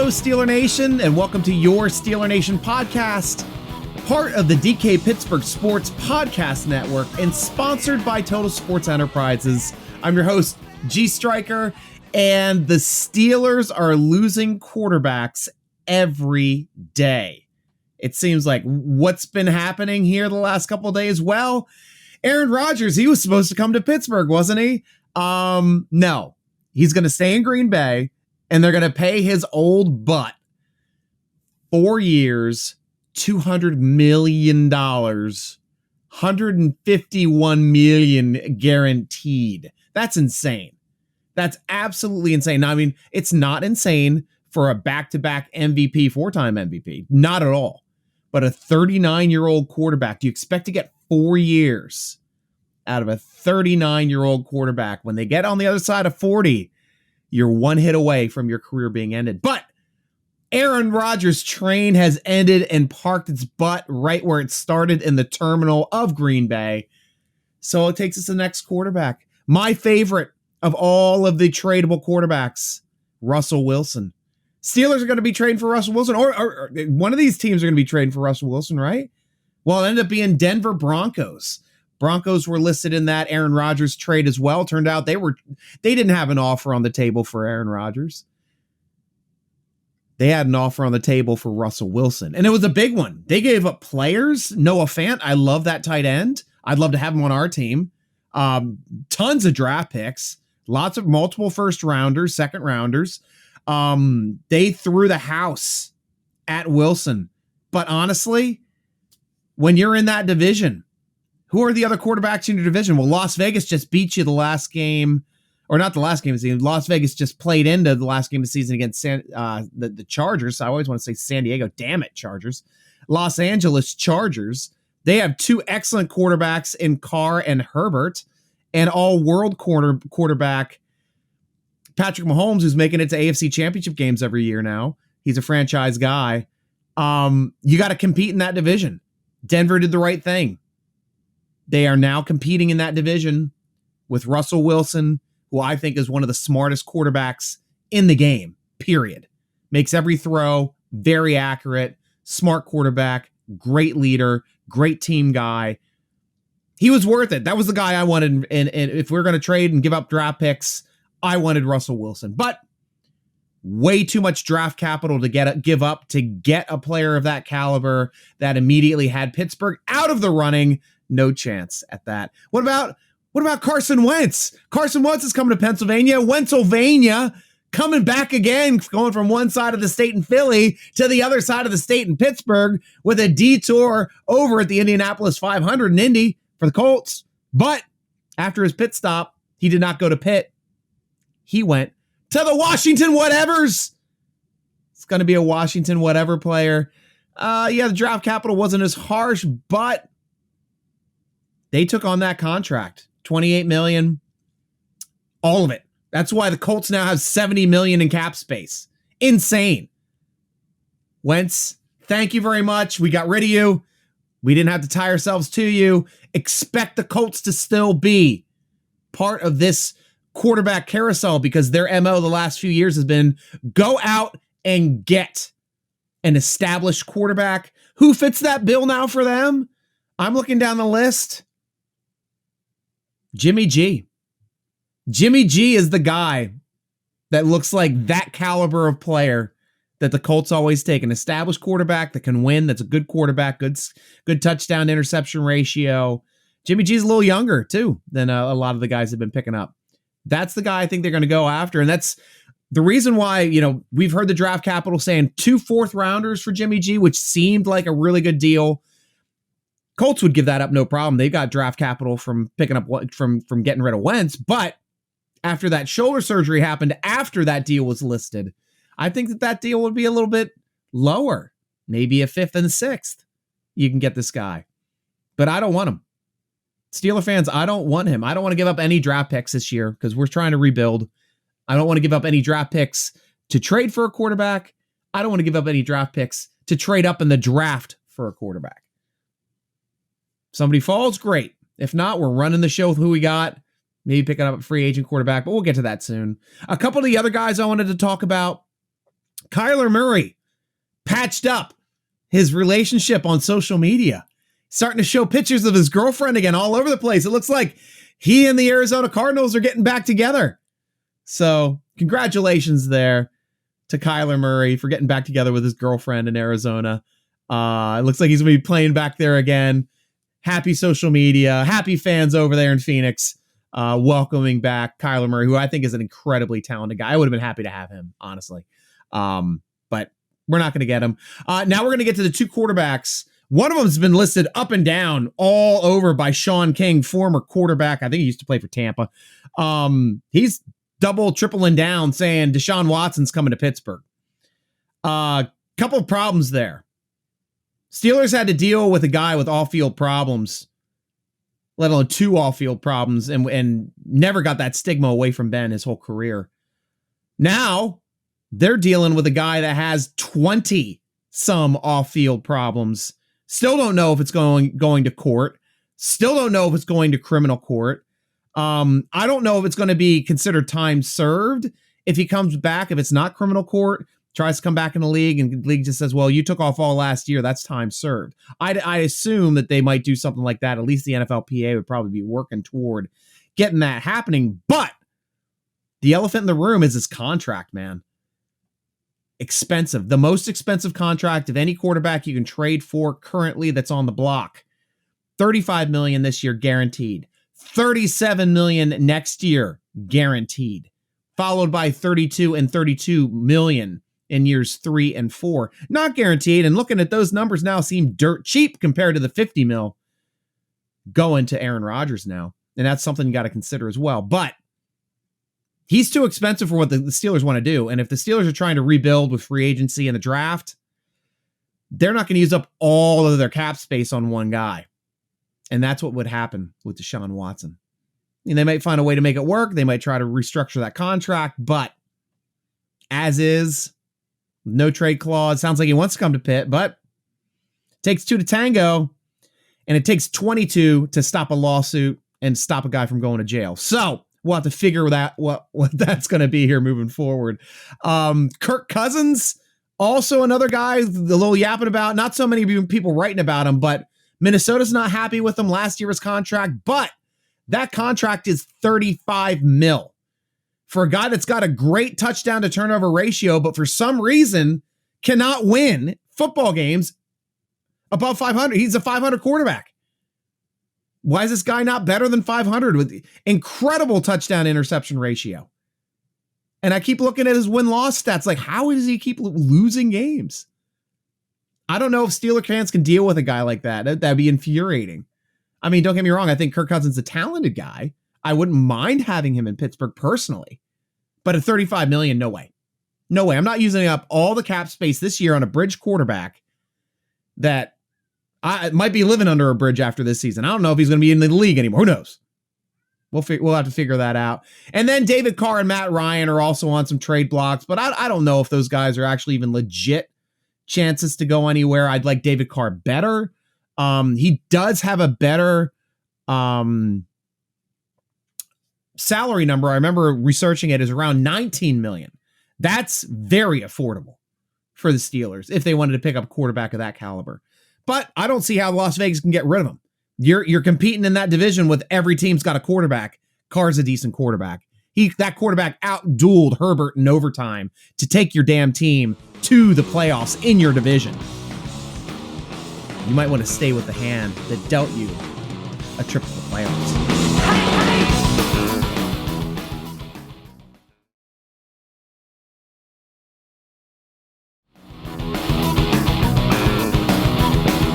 Hello, Steeler Nation, and welcome to your Steeler Nation podcast, part of the DK Pittsburgh Sports podcast network and sponsored by Total Sports Enterprises. I'm your host, Stryker, and the Steelers are losing quarterbacks every day. It seems like what's been happening here the last couple of days. Well, Aaron Rodgers, he was supposed to come to Pittsburgh, wasn't he? No, he's going to stay in Green Bay. And they're going to pay his old butt 4 years, $200 million, $151 million guaranteed. That's insane. That's absolutely insane. Now, I mean, it's not insane for a back-to-back MVP, four-time MVP. Not at all. But a 39-year-old quarterback, do you expect to get 4 years out of a 39-year-old quarterback? When they get on the other side of 40, you're one hit away from your career being ended. But Aaron Rodgers' train has ended and parked its butt right where it started in the terminal of Green Bay. So it takes us to the next quarterback. My favorite of all of the tradable quarterbacks, Russell Wilson. Steelers are going to be trading for Russell Wilson, or one of these teams are going to be trading for Russell Wilson, right? Well, it ended up being Denver Broncos. Broncos were listed in that Aaron Rodgers trade as well. Turned out they didn't have an offer on the table for Aaron Rodgers. They had an offer on the table for Russell Wilson, and it was a big one. They gave up players. Noah Fant, I love that tight end. I'd love to have him on our team. Tons of draft picks, lots of multiple first rounders, second rounders. They threw the house at Wilson. But honestly, when you're in that division, who are the other quarterbacks in your division? Well, Las Vegas just beat you the last game, or not the last game of the season. Las Vegas just played into the last game of the season against the Chargers. I always want to say San Diego. Damn it, Chargers. Los Angeles Chargers. They have two excellent quarterbacks in Carr and Herbert, and all-world quarterback Patrick Mahomes, who's making it to AFC Championship games every year now. He's a franchise guy. You got to compete in that division. Denver did the right thing. They are now competing in that division with Russell Wilson, who I think is one of the smartest quarterbacks in the game, period. Makes every throw, very accurate, smart quarterback, great leader, great team guy. He was worth it. That was the guy I wanted. And if we're going to trade and give up draft picks, I wanted Russell Wilson. But way too much draft capital to give up to get a player of that caliber that immediately had Pittsburgh out of the running. No chance at that. What about Carson Wentz? Carson Wentz is coming to Pennsylvania. Wentzylvania coming back again, going from one side of the state in Philly to the other side of the state in Pittsburgh with a detour over at the Indianapolis 500 in Indy for the Colts. But after his pit stop, he did not go to Pitt. He went to the Washington Whatevers. It's going to be a Washington whatever player. The draft capital wasn't as harsh, but they took on that contract, $28 million, all of it. That's why the Colts now have $70 million in cap space. Insane. Wentz, thank you very much. We got rid of you. We didn't have to tie ourselves to you. Expect the Colts to still be part of this quarterback carousel because their MO the last few years has been go out and get an established quarterback. Who fits that bill now for them? I'm looking down the list. Jimmy G. Jimmy G is the guy that looks like that caliber of player that the Colts always take. An established quarterback that can win, that's a good quarterback, good touchdown interception ratio. Jimmy G's a little younger, too, than a lot of the guys have been picking up. That's the guy I think they're going to go after, and that's the reason why, we've heard the draft capital saying 2 fourth-rounders for Jimmy G, which seemed like a really good deal. Colts would give that up no problem. They've got draft capital from picking up from getting rid of Wentz, but after that shoulder surgery happened, after that deal was listed, I think that deal would be a little bit lower, maybe a 5th and 6th. You can get this guy, but I don't want him. Steeler fans, I don't want him. I don't want to give up any draft picks this year because we're trying to rebuild. I don't want to give up any draft picks to trade for a quarterback. I don't want to give up any draft picks to trade up in the draft for a quarterback. Somebody falls, great. If not, we're running the show with who we got. Maybe picking up a free agent quarterback, but we'll get to that soon. A couple of the other guys I wanted to talk about. Kyler Murray patched up his relationship on social media, starting to show pictures of his girlfriend again all over the place. It looks like he and the Arizona Cardinals are getting back together. So congratulations there to Kyler Murray for getting back together with his girlfriend in Arizona. It looks like he's going to be playing back there again. Happy social media, happy fans over there in Phoenix, welcoming back Kyler Murray, who I think is an incredibly talented guy. I would have been happy to have him, honestly. But we're not going to get him. Now we're going to get to the two quarterbacks. One of them has been listed up and down all over by Sean King, former quarterback. I think he used to play for Tampa. He's tripling down saying Deshaun Watson's coming to Pittsburgh. Couple of problems there. Steelers had to deal with a guy with off-field problems, let alone two off-field problems, and never got that stigma away from Ben his whole career. Now they're dealing with a guy that has 20 some off-field problems. Still don't know if it's going to court. Still don't know if it's going to criminal court. I don't know if it's going to be considered time served if he comes back, if it's not criminal court, tries to come back in the league, and the league just says, well, you took off all last year. That's time served. I assume that they might do something like that. At least the NFLPA would probably be working toward getting that happening. But the elephant in the room is his contract, man. Expensive. The most expensive contract of any quarterback you can trade for currently that's on the block. $35 million this year, guaranteed. $37 million next year, guaranteed. Followed by $32 and $32 million in years 3 and 4. Not guaranteed. And looking at those numbers now seem dirt cheap compared to the $50 million going to Aaron Rodgers now. And that's something you got to consider as well. But he's too expensive for what the Steelers want to do. And if the Steelers are trying to rebuild with free agency and the draft, they're not going to use up all of their cap space on one guy. And that's what would happen with Deshaun Watson. And they might find a way to make it work. They might try to restructure that contract, but as is, no trade clause. Sounds like he wants to come to Pitt, but it takes two to tango, and it takes 22 to stop a lawsuit and stop a guy from going to jail. So we'll have to figure that what that's going to be here moving forward. Kirk Cousins, also another guy, a little yapping about. Not so many people writing about him, but Minnesota's not happy with him last year's contract, but that contract is $35 million for a guy that's got a great touchdown to turnover ratio, but for some reason cannot win football games above 500. He's a 500 quarterback. Why is this guy not better than 500 with incredible touchdown interception ratio? And I keep looking at his win-loss stats. Like, how does he keep losing games? I don't know if Steeler fans can deal with a guy like that. That'd be infuriating. I mean, don't get me wrong. I think Kirk Cousins is a talented guy. I wouldn't mind having him in Pittsburgh personally, but at $35 million, no way. No way. I'm not using up all the cap space this year on a bridge quarterback that I might be living under a bridge after this season. I don't know if he's going to be in the league anymore. Who knows? We'll have to figure that out. And then David Carr and Matt Ryan are also on some trade blocks, but I don't know if those guys are actually even legit chances to go anywhere. I'd like David Carr better. He does have a better salary number. I remember researching it is around $19 million. That's very affordable for the Steelers if they wanted to pick up a quarterback of that caliber. But I don't see how Las Vegas can get rid of him. You're competing in that division with every team's got a quarterback. Carr's a decent quarterback. That quarterback out-dueled Herbert in overtime to take your damn team to the playoffs in your division. You might want to stay with the hand that dealt you a trip to the playoffs.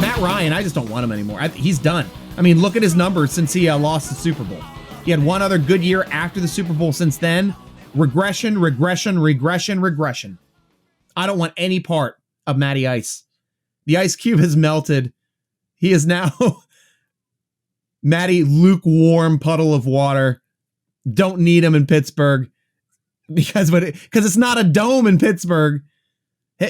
Matt Ryan, I just don't want him anymore. He's done. I mean, look at his numbers since he lost the Super Bowl. He had one other good year after the Super Bowl. Since then, regression. I don't want any part of Matty Ice. The ice cube has melted. He is now Matty, lukewarm puddle of water. Don't need him in Pittsburgh because it's not a dome in Pittsburgh.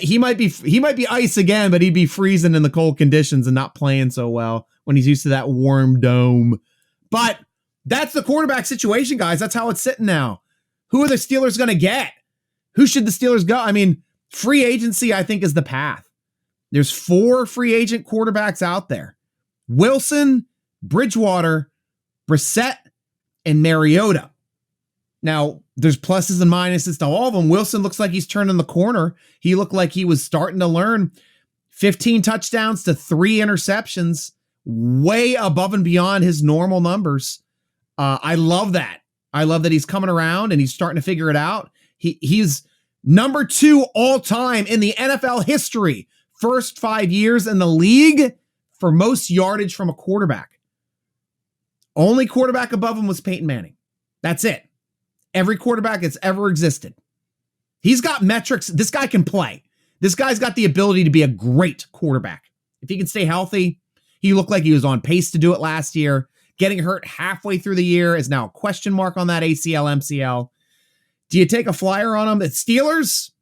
He might be ice again, but he'd be freezing in the cold conditions and not playing so well when he's used to that warm dome. But that's the quarterback situation, guys. That's how it's sitting now. Who are the Steelers going to get? Who should the Steelers go? I mean, Free agency, I think, is the path. There's 4 free agent quarterbacks out there. Wilson, Bridgewater, Brissett, and Mariota. Now, there's pluses and minuses to all of them. Wilson looks like he's turning the corner. He looked like he was starting to learn. 15 touchdowns to 3 interceptions, way above and beyond his normal numbers. I love that. I love that he's coming around and he's starting to figure it out. He's number 2 all time in the NFL history. First 5 years in the league for most yardage from a quarterback. Only quarterback above him was Peyton Manning. That's it. Every quarterback that's ever existed. He's got metrics. This guy can play. This guy's got the ability to be a great quarterback. If he can stay healthy, he looked like he was on pace to do it last year. Getting hurt halfway through the year is now a question mark on that ACL, MCL. Do you take a flyer on him? It's Steelers.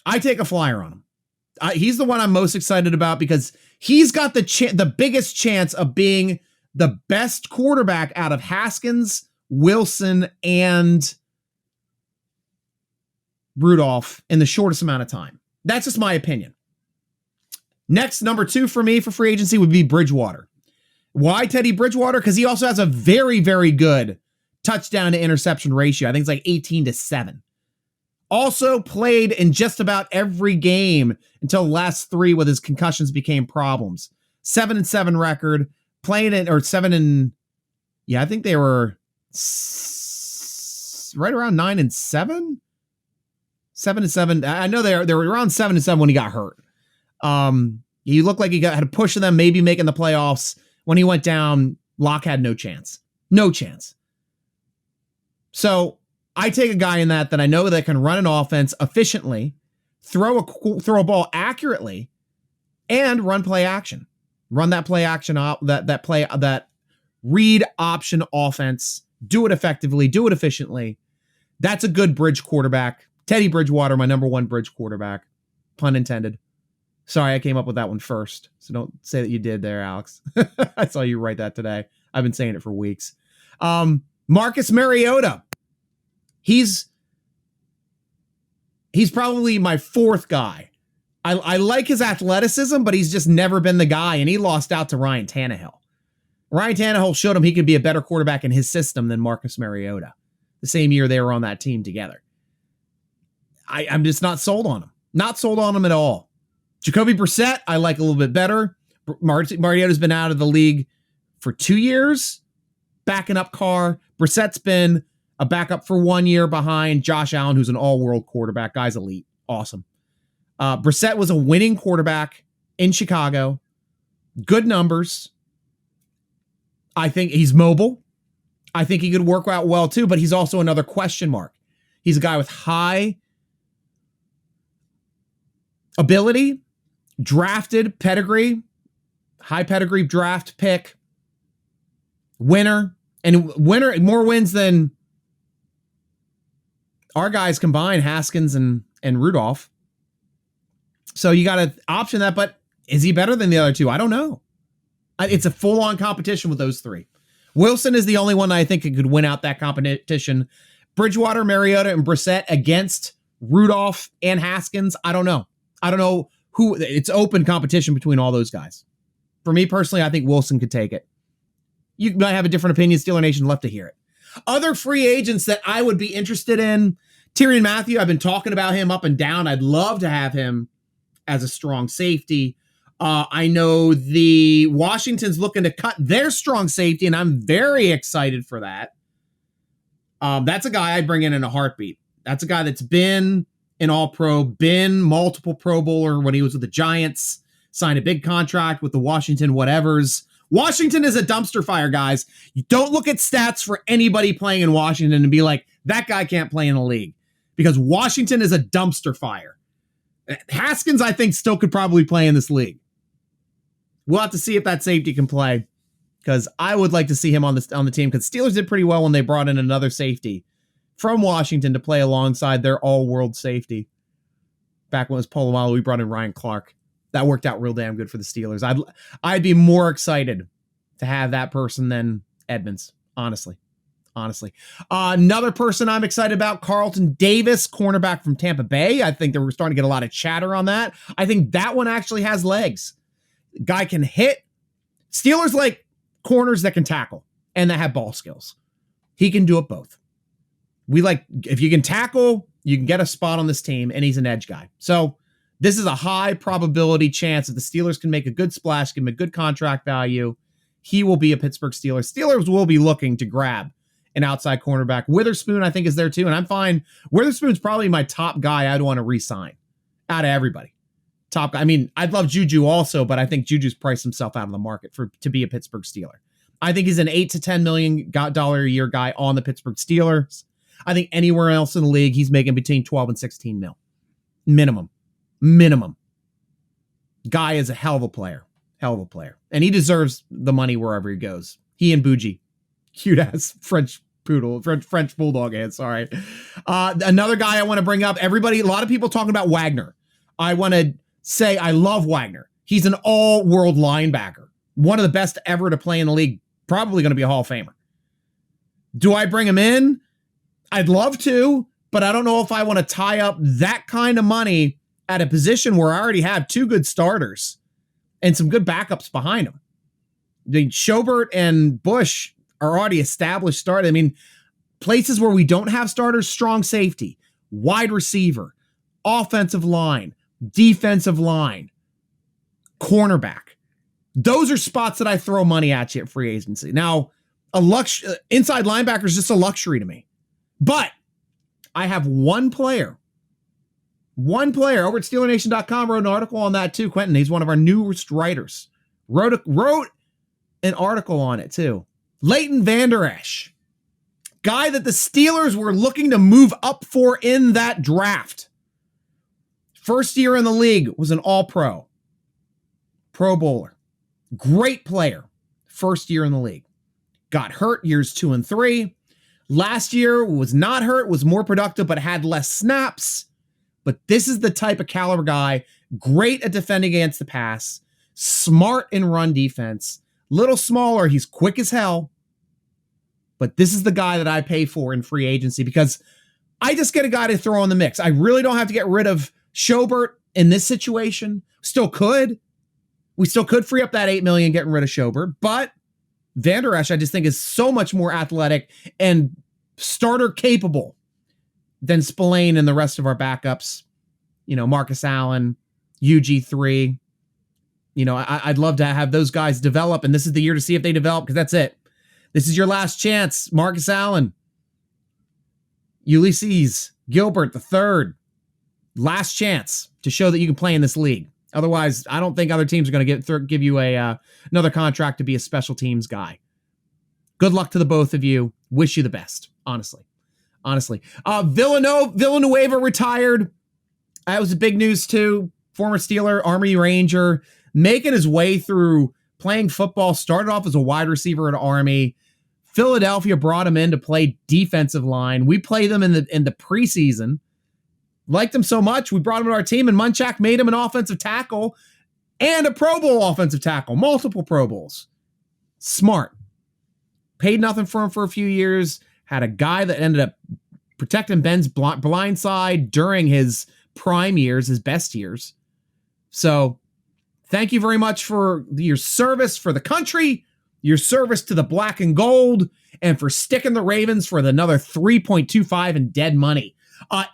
I take a flyer on him. He's the one I'm most excited about because he's got the biggest chance of being the best quarterback out of Haskins, Wilson, and Rudolph in the shortest amount of time. That's just my opinion. Next, number 2 for me for free agency would be Bridgewater. Why Teddy Bridgewater? Because he also has a very, very good touchdown to interception ratio. I think it's like 18-7. Also played in just about every game until the last 3 with his concussions became problems. 7-7 record. Playing it, or 7 I think they were right around 9-7. 7-7. I know they were around 7-7 when he got hurt. He looked like he had to push them, maybe making the playoffs. When he went down, Locke had no chance. No chance. So I take a guy in that I know that can run an offense efficiently, throw a ball accurately, and run play action. Run that play action that read option offense. Do it effectively. Do it efficiently. That's a good bridge quarterback. Teddy Bridgewater, my number 1 bridge quarterback. Pun intended. Sorry, I came up with that one first. So don't say that you did there, Alex. I saw you write that today. I've been saying it for weeks. Marcus Mariota. He's probably my 4th guy. I like his athleticism, but he's just never been the guy, and he lost out to Ryan Tannehill. Ryan Tannehill showed him he could be a better quarterback in his system than Marcus Mariota. The same year they were on that team together. I'm just not sold on him. Not sold on him at all. Jacoby Brissett, I like a little bit better. Mariota's been out of the league for 2 years, backing up Carr. Brissett's been a backup for 1 year behind Josh Allen, who's an all-world quarterback. Guy's elite. Awesome. Brissett was a winning quarterback in Chicago. Good numbers. I think he's mobile. I think he could work out well too, but he's also another question mark. He's a guy with high ability, drafted pedigree, high pedigree draft pick, winner, more wins than our guys combined, Haskins and Rudolph. So you got to option that, but is he better than the other 2? I don't know. It's a full-on competition with those 3. Wilson is the only one I think could win out that competition. Bridgewater, Mariota, and Brissett against Rudolph and Haskins. I don't know. I don't know who. It's open competition between all those guys. For me personally, I think Wilson could take it. You might have a different opinion. Steeler Nation, love to hear it. Other free agents that I would be interested in. Tyrann Mathieu, I've been talking about him up and down. I'd love to have him as a strong safety. I know the Washington's looking to cut their strong safety, and I'm very excited for that. That's a guy I'd bring in a heartbeat. That's a guy that's been an All-Pro, been multiple Pro Bowler when he was with the Giants, signed a big contract with the Washington whatevers. Washington is a dumpster fire, guys. You don't look at stats for anybody playing in Washington and be like, that guy can't play in the league, because Washington is a dumpster fire. Haskins, I think, still could probably play in this league. We'll have to see if that safety can play, because I would like to see him on the team, because Steelers did pretty well when they brought in another safety from Washington to play alongside their all-world safety. Back when it was Polamalu, we brought in Ryan Clark. That worked out real damn good for the Steelers. I'd be more excited to have that person than Edmonds, honestly. honestly. Another person I'm excited about, Carlton Davis, cornerback from Tampa Bay. I think that we're starting to get a lot of chatter on that. I think that one actually has legs. Guy can hit. Steelers like corners that can tackle and that have ball skills. He can do it both. If you can tackle, you can get a spot on this team, and he's an edge guy. So this is a high probability chance if the Steelers can make a good splash, give him a good contract value, he will be a Pittsburgh Steeler. Steelers will be looking to grab an outside cornerback. Witherspoon, I think, is there too, and I'm fine. Witherspoon's probably my top guy I'd want to re-sign out of everybody. Top guy. I mean, I'd love Juju also, but I think Juju's priced himself out of the market to be a Pittsburgh Steeler. I think he's an $8 to $10 million a year guy on the Pittsburgh Steelers. I think anywhere else in the league, he's making between 12 and 16 mil. Minimum. Guy is a hell of a player. And he deserves the money wherever he goes. He and Bougie. Cute ass French bulldog ass. Sorry. Another guy I want to bring up. A lot of people talking about Wagner. I want to say I love Wagner. He's an all-world linebacker. One of the best ever to play in the league. Probably going to be a Hall of Famer. Do I bring him in? I'd love to, but I don't know if I want to tie up that kind of money at a position where I already have two good starters and some good backups behind them. Schobert and Bush are already established starters. I mean, places where we don't have starters, strong safety, wide receiver, offensive line, defensive line, cornerback. Those are spots that I throw money at you at free agency. Now, inside linebacker is just a luxury to me. But I have one player over at SteelerNation.com wrote an article on that too. Quentin, he's one of our newest writers. Wrote an article on it too. Leighton Van Der Esh, guy that the Steelers were looking to move up for in that draft. First year in the league, was an all-pro. Pro Bowler. Great player. First year in the league. Got hurt years 2 and 3. Last year was not hurt, was more productive, but had less snaps. But this is the type of caliber guy, great at defending against the pass, smart in run defense, little smaller, he's quick as hell. But this is the guy that I pay for in free agency because I just get a guy to throw in the mix. I really don't have to get rid of Schobert in this situation. Still could. We still could free up that $8 million getting rid of Schobert, but Van Der Esh, I just think, is so much more athletic and starter capable than Spillane and the rest of our backups. Marcus Allen, UG3. I'd love to have those guys develop, and this is the year to see if they develop, because that's it. This is your last chance. Marcus Allen, Ulysses Gilbert III. Last chance to show that you can play in this league. Otherwise, I don't think other teams are going to give you another contract to be a special teams guy. Good luck to the both of you. Wish you the best, honestly. Villanueva retired. That was a big news too. Former Steeler, Army Ranger, making his way through playing football. Started off as a wide receiver at Army. Philadelphia brought him in to play defensive line. We played them in the preseason. Liked him so much, we brought him to our team, and Munchak made him an offensive tackle and a Pro Bowl offensive tackle, multiple Pro Bowls. Smart. Paid nothing for him for a few years, had a guy that ended up protecting Ben's blind side during his prime years, his best years. So thank you very much for your service for the country, your service to the black and gold, and for sticking the Ravens for another $3.25 in dead money.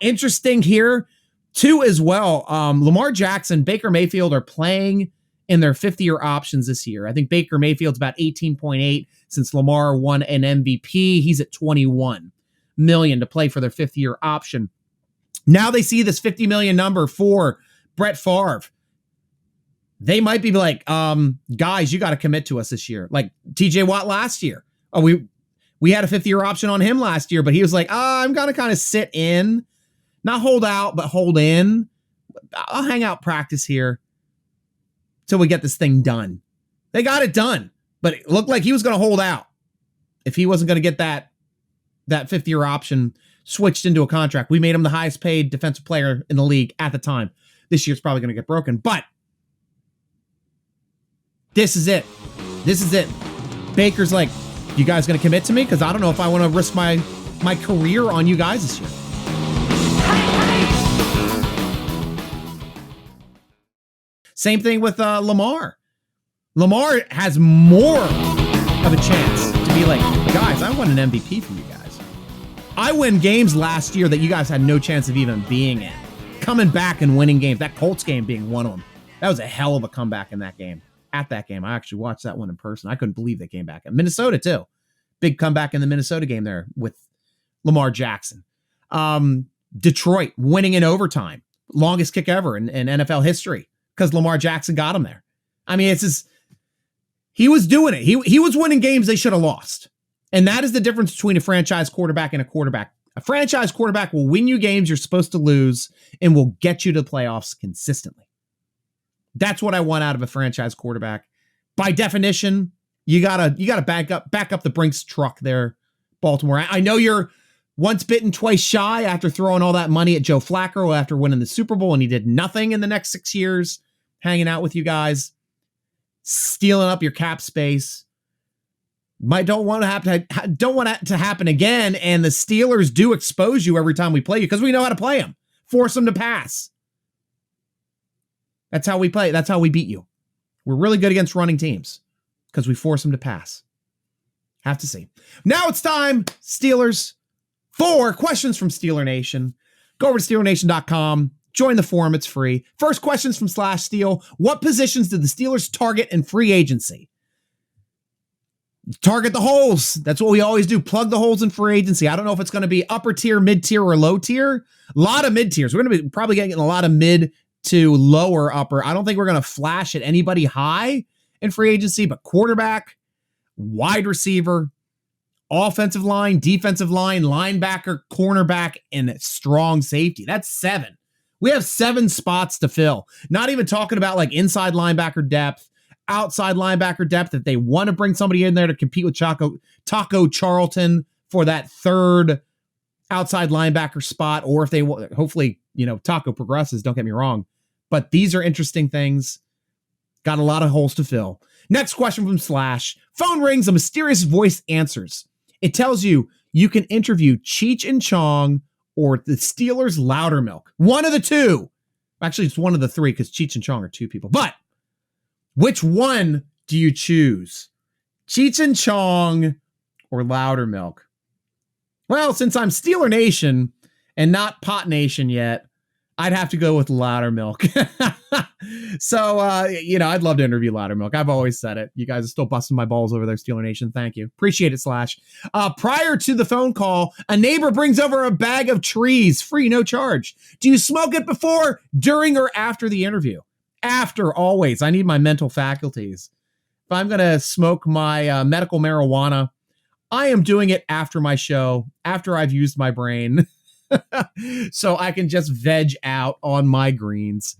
Interesting here, too, as well. Lamar Jackson, Baker Mayfield are playing in their fifth-year options this year. I think Baker Mayfield's about 18.8 since Lamar won an MVP. He's at 21 million to play for their fifth-year option. Now they see this 50 million number for Brett Favre. They might be like, guys, you got to commit to us this year. Like TJ Watt last year. We had a fifth-year option on him last year, but he was like, I'm going to kind of sit in, not hold out, but hold in. I'll hang out practice here till we get this thing done. They got it done, but it looked like he was going to hold out if he wasn't going to get that fifth-year option switched into a contract. We made him the highest paid defensive player in the league at the time. This year's probably going to get broken, but this is it. Baker's like, You guys going to commit to me? Because I don't know if I want to risk my career on you guys this year. Same thing with Lamar. Lamar has more of a chance to be like, guys, I won an MVP for you guys. I win games last year that you guys had no chance of even being in. Coming back and winning games. That Colts game being one of them. That was a hell of a comeback in that game. At that game, I actually watched that one in person. I couldn't believe they came back. And Minnesota, too. Big comeback in the Minnesota game there with Lamar Jackson. Detroit winning in overtime. Longest kick ever in NFL history because Lamar Jackson got him there. I mean, he was doing it. He was winning games they should have lost. And that is the difference between a franchise quarterback and a quarterback. A franchise quarterback will win you games you're supposed to lose and will get you to the playoffs consistently. That's what I want out of a franchise quarterback. By definition, you gotta back up the Brinks truck there, Baltimore. I know you're once bitten, twice shy after throwing all that money at Joe Flacco after winning the Super Bowl, and he did nothing in the next 6 years, hanging out with you guys, stealing up your cap space. Don't want it to happen again. And the Steelers do expose you every time we play you because we know how to play them. Force them to pass. That's how we play. That's how we beat you. We're really good against running teams because we force them to pass. Have to see. Now it's time, Steelers, for questions from Steeler Nation. Go over to SteelerNation.com. Join the forum. It's free. First questions from /Steel. What positions did the Steelers target in free agency? Target the holes. That's what we always do. Plug the holes in free agency. I don't know if it's going to be upper tier, mid tier, or low tier. A lot of mid tiers. We're going to be probably getting a lot of mid to lower upper. I don't think we're going to flash at anybody high in free agency, but quarterback, wide receiver, offensive line, defensive line, linebacker, cornerback, and strong safety. That's 7. We have 7 spots to fill. Not even talking about like inside linebacker depth, outside linebacker depth. If they want to bring somebody in there to compete with Taco Charlton for that third outside linebacker spot, or if they hopefully, Taco progresses, don't get me wrong. But these are interesting things. Got a lot of holes to fill. Next question from /. Phone rings, a mysterious voice answers. It tells you can interview Cheech and Chong or the Steelers Loudermilk. One of the two. Actually, it's one of the 3 because Cheech and Chong are 2 people. But which one do you choose? Cheech and Chong or Loudermilk? Well, since I'm Steeler Nation and not Pot Nation yet, I'd have to go with Loudermilk. So, I'd love to interview Loudermilk. I've always said it. You guys are still busting my balls over there, Steeler Nation. Thank you. Appreciate it, /. Prior to the phone call, a neighbor brings over a bag of trees, free, no charge. Do you smoke it before, during, or after the interview? After, always. I need my mental faculties. If I'm going to smoke my medical marijuana, I am doing it after my show, after I've used my brain. So I can just veg out on my greens.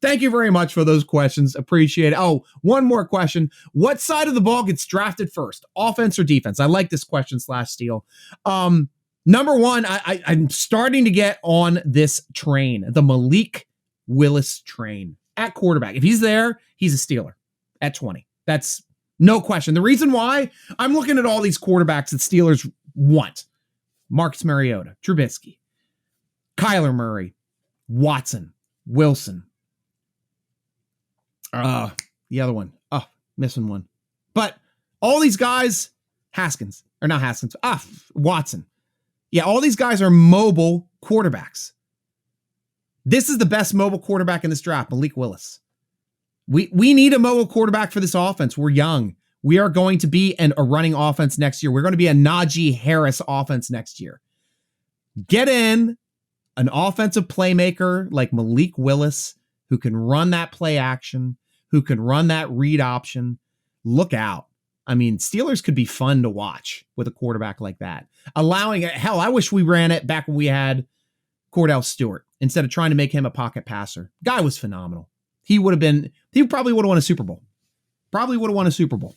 Thank you very much for those questions. Appreciate it. Oh, one more question. What side of the ball gets drafted first? Offense or defense? I like this question /Steel. Number one, I'm starting to get on this train, the Malik Willis train at quarterback. If he's there, he's a Steeler at 20. That's no question. The reason why, I'm looking at all these quarterbacks that Steelers want. Marcus Mariota, Trubisky, Kyler Murray, Watson, Wilson. The other one. Oh, missing one. But all these guys, Watson. Yeah, all these guys are mobile quarterbacks. This is the best mobile quarterback in this draft, Malik Willis. We need a mobile quarterback for this offense. We're young. We are going to be a running offense next year. We're going to be a Najee Harris offense next year. Get in an offensive playmaker like Malik Willis who can run that play action, who can run that read option. Look out. I mean, Steelers could be fun to watch with a quarterback like that. I wish we ran it back when we had Cordell Stewart instead of trying to make him a pocket passer. Guy was phenomenal. He probably would have won a Super Bowl. Probably would have won a Super Bowl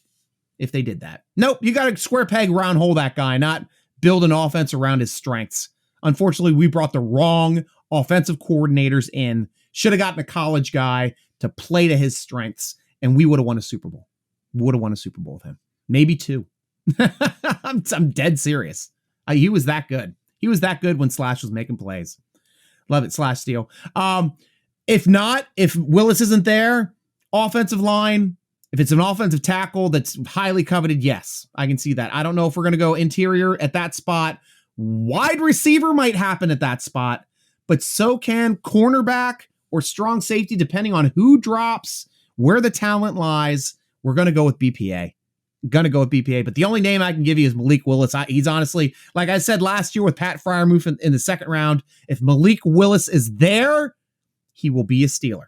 if they did that. Nope, you got to square peg, round hole that guy, not build an offense around his strengths. Unfortunately, we brought the wrong offensive coordinators in. Should have gotten a college guy to play to his strengths, and we would have won a Super Bowl. Would have won a Super Bowl with him. Maybe 2. I'm dead serious. He was that good. He was that good when Slash was making plays. Love it, Slash Steele. If not, if Willis isn't there, offensive line, if it's an offensive tackle that's highly coveted, yes, I can see that. I don't know if we're going to go interior at that spot. Wide receiver might happen at that spot, but so can cornerback or strong safety, depending on who drops, where the talent lies. We're going to go with BPA. But the only name I can give you is Malik Willis. He's honestly, like I said last year with Pat Freiermuth in the second round, if Malik Willis is there, he will be a Steeler.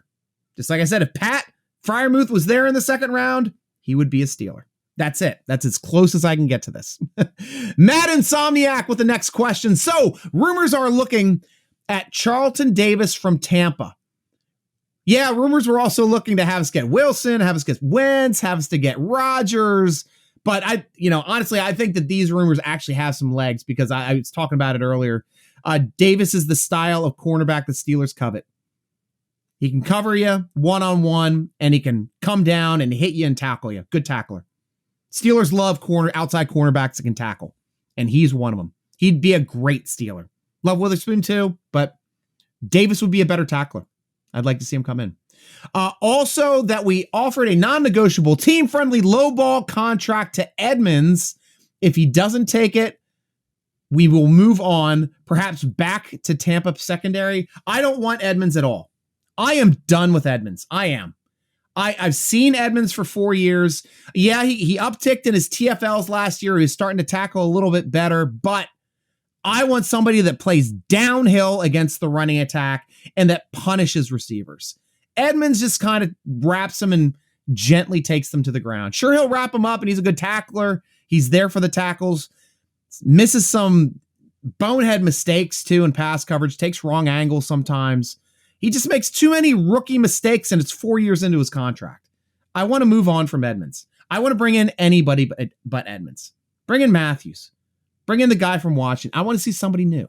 Just like I said, if Pat Freiermuth was there in the second round, he would be a Steeler. That's it. That's as close as I can get to this. Mad Insomniac with the next question. So rumors are looking at Charlton Davis from Tampa. Yeah, rumors were also looking to have us get Wilson, have us get Wentz, have us to get Rodgers. But honestly, I think that these rumors actually have some legs because I was talking about it earlier. Davis is the style of cornerback the Steelers covet. He can cover you one-on-one, and he can come down and hit you and tackle you. Good tackler. Steelers love outside cornerbacks that can tackle, and he's one of them. He'd be a great Steeler. Love Witherspoon too, but Davis would be a better tackler. I'd like to see him come in. Also, that we offered a non-negotiable team-friendly lowball contract to Edmonds. If he doesn't take it, we will move on, perhaps back to Tampa secondary. I don't want Edmonds at all. I am done with Edmonds. I am. I've seen Edmonds for 4 years. Yeah, he upticked in his TFLs last year. He was starting to tackle a little bit better, but I want somebody that plays downhill against the running attack and that punishes receivers. Edmonds just kind of wraps them and gently takes them to the ground. Sure, he'll wrap them up and he's a good tackler. He's there for the tackles. Misses some bonehead mistakes too in pass coverage. Takes wrong angles sometimes. He just makes too many rookie mistakes and it's 4 years into his contract. I want to move on from Edmonds. I want to bring in anybody but Edmonds. Bring in Matthews. Bring in the guy from Washington. I want to see somebody new.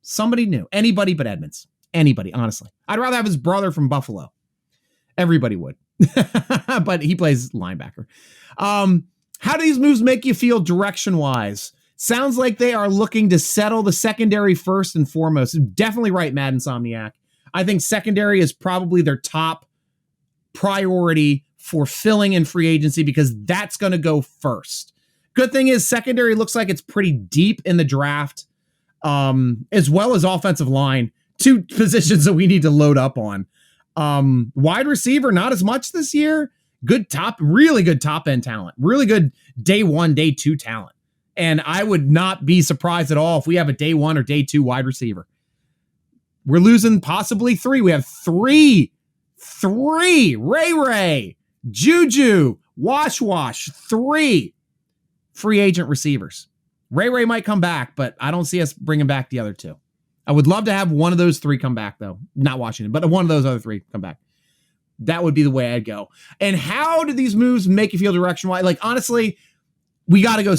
Somebody new. Anybody but Edmonds. Anybody, honestly. I'd rather have his brother from Buffalo. Everybody would. But he plays linebacker. How do these moves make you feel direction-wise? Sounds like they are looking to settle the secondary first and foremost. Definitely right, Mad Insomniac. I think secondary is probably their top priority for filling in free agency because that's going to go first. Good thing is secondary looks like it's pretty deep in the draft, as well as offensive line. Two positions that we need to load up on. Wide receiver, not as much this year. Really good top end talent. Really good day one, day two talent. And I would not be surprised at all if we have a day one or day two wide receiver. We're losing possibly three. We have three. Ray, Juju, Wash, three free agent receivers. Ray might come back, but I don't see us bringing back the other two. I would love to have one of those three come back, though. Not Washington, but one of those other three come back. That would be the way I'd go. And how do these moves make you feel direction-wise? Like, honestly, we got to go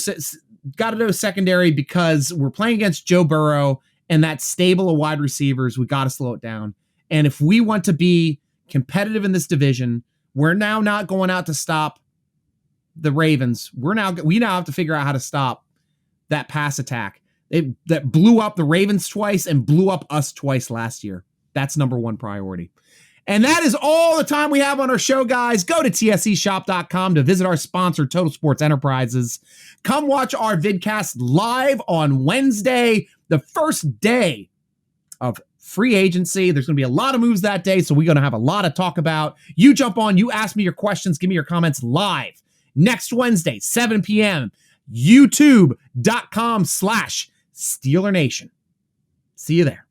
secondary because we're playing against Joe Burrow and that stable of wide receivers. We got to slow it down. And if we want to be competitive in this division, we're now not going out to stop the Ravens. We now have to figure out how to stop that pass attack. That blew up the Ravens twice and blew up us twice last year. That's number one priority. And that is all the time we have on our show, guys. Go to tseshop.com to visit our sponsor, Total Sports Enterprises. Come watch our vidcast live on Wednesday, the first day of free agency. There's going to be a lot of moves that day, so we're going to have a lot to talk about. You jump on, you ask me your questions, give me your comments live next Wednesday, 7 p.m., youtube.com/Steeler Nation. See you there.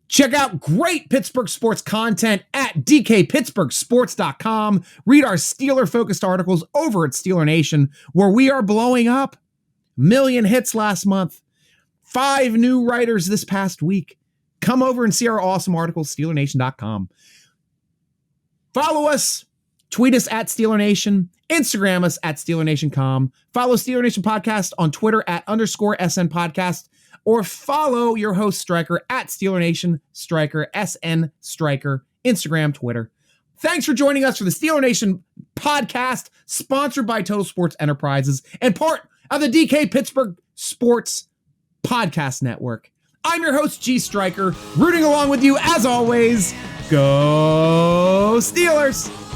Check out great Pittsburgh sports content at dkpittsburghsports.com. Read our Steeler-focused articles over at Steeler Nation, where we are blowing up. 1 million hits last month. 5 new writers this past week. Come over and see our awesome articles, SteelerNation.com. Follow us. Tweet us at Steeler Nation. Instagram us at SteelerNation.com. Follow Steeler Nation Podcast on Twitter at _SN Podcast. Or follow your host, Stryker, at Steeler Nation, Stryker, SN Stryker, Instagram, Twitter. Thanks for joining us for the Steeler Nation podcast, sponsored by Total Sports Enterprises and part of the DK Pittsburgh Sports Podcast Network. I'm your host, G. Stryker, rooting along with you as always. Go Steelers!